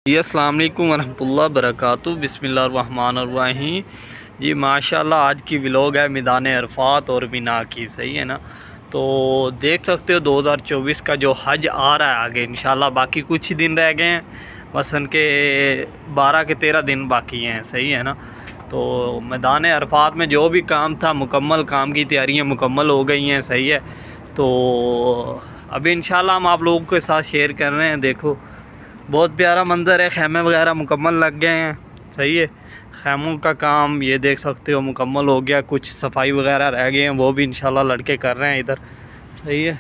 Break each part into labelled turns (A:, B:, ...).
A: जी अस्सलाम वालेकुम वरहमतुल्लाहि वबरकातुहू। बिस्मिल्लाहिर्रहमानिर्रहीम। जी माशाल्लाह आज की व्लॉग है मैदान अरफात और मिना की, सही है ना। तो देख सकते हो 2024 का जो हज आ रहा है आगे इंशाल्लाह, बाकी कुछ ही दिन रह गए हैं, मसलन के 12 के 13 दिन बाकी हैं, सही है ना। तो मैदान अरफात में जो भी काम था मुकम्मल, काम की तैयारियाँ मुकम्मल हो गई हैं, सही है। तो अभी इंशाल्लाह हम आप लोगों के साथ शेयर कर रहे हैं। देखो बहुत प्यारा मंज़र है, खैमे वगैरह मुकम्मल लग गए हैं, सही है। खैमों का काम ये देख सकते हो मुकम्मल हो गया, कुछ सफाई वगैरह रह गए हैं, वो भी इंशाल्लाह लड़के कर रहे हैं इधर, सही है।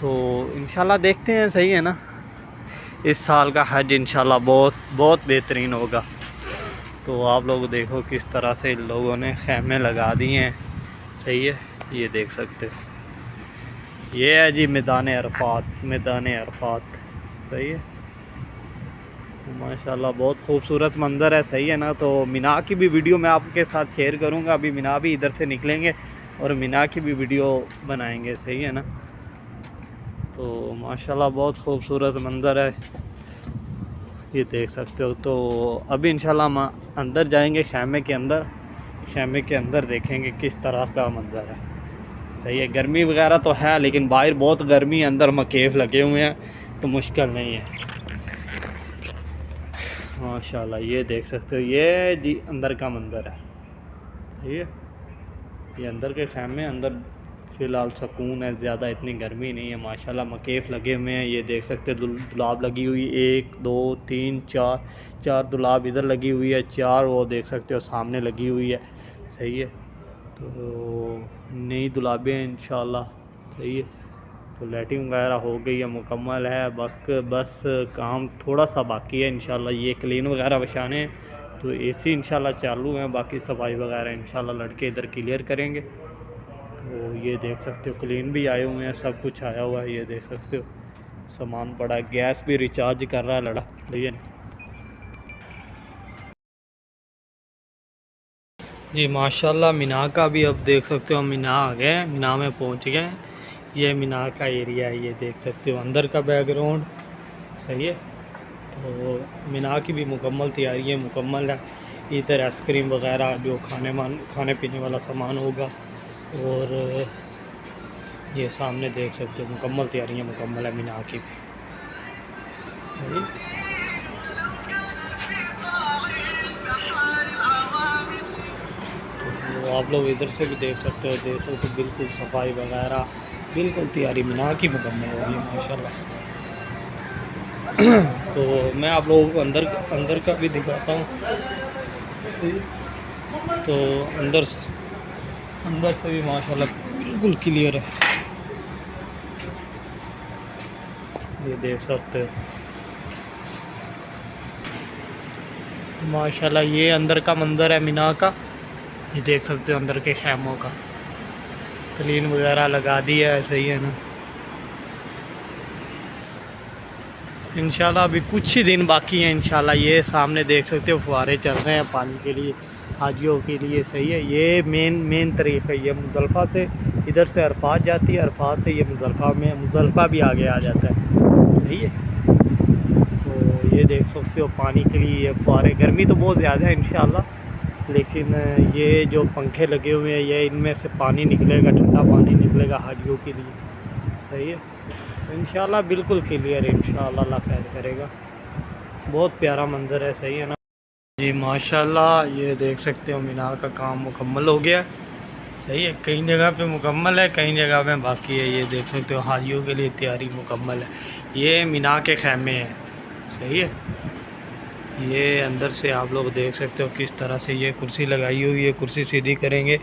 A: तो इंशाल्लाह देखते हैं, सही है ना। इस साल का हज इंशाल्लाह बहुत बहुत बेहतरीन होगा। तो आप लोग देखो किस तरह से इन लोगों ने खैमे लगा दिए हैं, सही है। ये देख सकते हो, ये है जी मैदान अरफात, मैदान अरफात, सही है। माशाल्लाह बहुत खूबसूरत मंज़र है, सही है ना। तो मिना की भी वीडियो मैं आपके साथ शेयर करूंगा। अभी मिना भी इधर से निकलेंगे और मिना की भी वीडियो बनाएंगे, सही है ना। तो माशाल्लाह बहुत खूबसूरत मंज़र है, ये देख सकते हो। तो अभी इंशाल्लाह हम अंदर जाएंगे, खैमे के अंदर, खैमे के अंदर देखेंगे किस तरह का मंज़र है, सही है। गर्मी वगैरह तो है लेकिन बाहर बहुत गर्मी है, अंदर मकेफ लगे हुए हैं तो मुश्किल नहीं है। माशाल्लाह ये देख सकते हो, ये जी अंदर का मंज़र है, ये अंदर के खैमे, अंदर फ़िलहाल सुकून है, ज़्यादा इतनी गर्मी नहीं है। माशाल्लाह मकेफ़ लगे हुए हैं, ये देख सकते हो। दुलाब लगी हुई, 1 2 3 4 दुलाब इधर लगी हुई है, 4 वो देख सकते हो सामने लगी हुई है, सही है। तो नई दुलाबें हैं इंशाल्लाह, सही है। तो लाइटिंग वगैरह हो गई है, मुकम्मल है, बस काम थोड़ा सा बाकी है इंशाल्लाह। ये क्लीन वगैरह बिछाने हैं, तो एसी इंशाल्लाह चालू है, बाकी सफाई वगैरह इंशाल्लाह लड़के इधर क्लियर करेंगे। तो ये देख सकते हो क्लीन भी आए हुए हैं, सब कुछ आया हुआ है, ये देख सकते हो सामान पड़ा है। गैस भी रिचार्ज कर रहा है लड़ा, भैया जी। माशाल्लाह मिना का भी अब देख सकते हो, हम मिना आ गए, मिना में पहुंच गए। ये मिना का एरिया है, ये देख सकते हो अंदर का बैकग्राउंड, सही है। तो मिना की भी मुकम्मल तैयारियाँ मुकम्मल है। इधर आइसक्रीम वगैरह जो खाने पीने वाला सामान होगा, और ये सामने देख सकते हो मुकम्मल तैयारियाँ मुकम्मल है मिना की भी, तो आप लोग इधर से भी देख सकते हो। देखो तो बिल्कुल सफाई वगैरह बिल्कुल तैयारी मिना की मुकम्मल हो रही है माशाल्लाह। तो मैं आप लोगों को अंदर का भी दिखाता हूँ। तो अंदर से भी माशाल्लाह बिल्कुल क्लियर है, ये देख सकते हो माशाल्लाह। ये अंदर का मंज़र है मिना का, ये देख सकते हो अंदर के खैमों का क्लीन वगैरह लगा दिया है, सही है ना। इंशाल्लाह अभी कुछ ही दिन बाकी हैं इंशाल्लाह। ये सामने देख सकते हो फुहारे चल रहे हैं पानी के लिए, हाजियों के लिए, सही है। ये मेन तरीक़ है। ये मुज़ल्फ़ा से इधर से अरफात जाती है, अरफात से ये मुज़ल्फ़ा भी आगे आ जाता है, सही है। तो ये देख सकते हो पानी के लिए ये फुहारे, गर्मी तो बहुत ज़्यादा है इंशाल्लाह, लेकिन ये जो पंखे लगे हुए हैं ये इनमें से पानी निकलेगा, ठंडा पानी निकलेगा हाजियों के लिए, सही है। इंशाल्लाह बिल्कुल क्लियर है, इंशाल्लाह अल्लाह खैर करेगा। बहुत प्यारा मंज़र है, सही है ना जी। माशाल्लाह ये देख सकते हो मिना का काम मुकम्मल हो गया, सही है। कई जगह पे मुकम्मल है, कई जगह पे बाकी है। ये देख सकते हो हाजियों के लिए तैयारी मुकम्मल है। ये मिना के खैमे हैं, सही है। ये अंदर से आप लोग देख सकते हो किस तरह से ये कुर्सी लगाई हुई है, कुर्सी सीधी करेंगे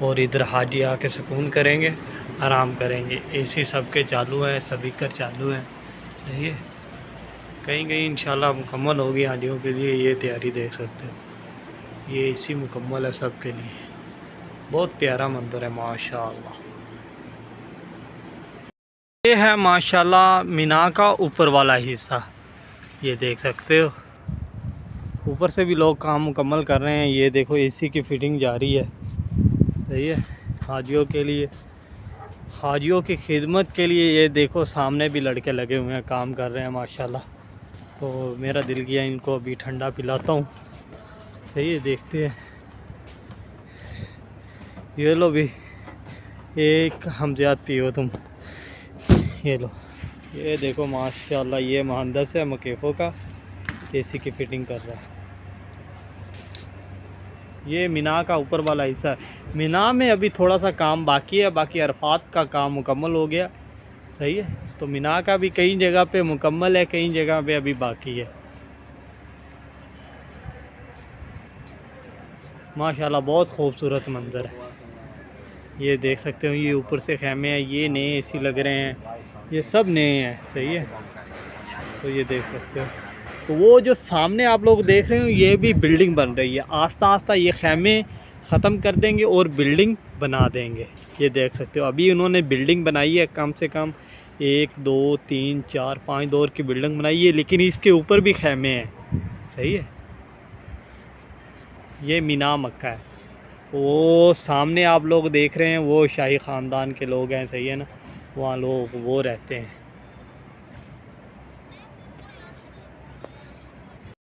A: और इधर हाजी आके सुकून करेंगे, आराम करेंगे। एसी सबके चालू हैं, स्पीकर चालू हैं, सही है। कहीं इंशाल्लाह मुकम्मल होगी हाजियों के लिए। ये तैयारी देख सकते हो, ये एसी मुकम्मल है सबके लिए। बहुत प्यारा मंज़र है माशाल्लाह। ये है माशाल्लाह मिना का ऊपर वाला हिस्सा, ये देख सकते हो। ऊपर से भी लोग काम मुकम्मल कर रहे हैं। ये देखो एसी की फ़िटिंग जारी है, सही है। हाजियों के लिए, हाजियों की खिदमत के लिए ये देखो सामने भी लड़के लगे हुए हैं, काम कर रहे हैं माशाल्लाह। तो मेरा दिल किया इनको अभी ठंडा पिलाता हूँ। सही है, देखते हैं। ये लो भी, एक हमज़ियात पियो तुम। ये लो, ये देखो माशाल्लाह, ये मुहंदस है मकेफ़ो का, एसी की फ़िटिंग कर रहा है। ये मीना का ऊपर वाला हिस्सा है। मीना में अभी थोड़ा सा काम बाकी है, बाकी अरफात का काम मुकम्मल हो गया। सही है, तो मीना का भी कई जगह पे मुकम्मल है, कई जगह पे अभी बाकी है। माशाल्लाह बहुत खूबसूरत मंज़र है। ये देख सकते हो, ये ऊपर से खैमे हैं, ये नए एसी लग रहे हैं, ये सब नए हैं। सही है, तो ये देख सकते हो। तो वो जो सामने आप लोग देख रहे हो, ये भी बिल्डिंग बन रही है। आस्ता आस्ता ये खैमे ख़त्म कर देंगे और बिल्डिंग बना देंगे। ये देख सकते हो, अभी उन्होंने बिल्डिंग बनाई है, कम से कम 1 2 3 4 5 दौर की बिल्डिंग बनाई है, लेकिन इसके ऊपर भी खैमे हैं। सही है, ये मीना मक्का है। वो सामने आप लोग देख रहे हैं, वो शाही ख़ानदान के लोग हैं। सही है ना, वहाँ लोग वो रहते हैं।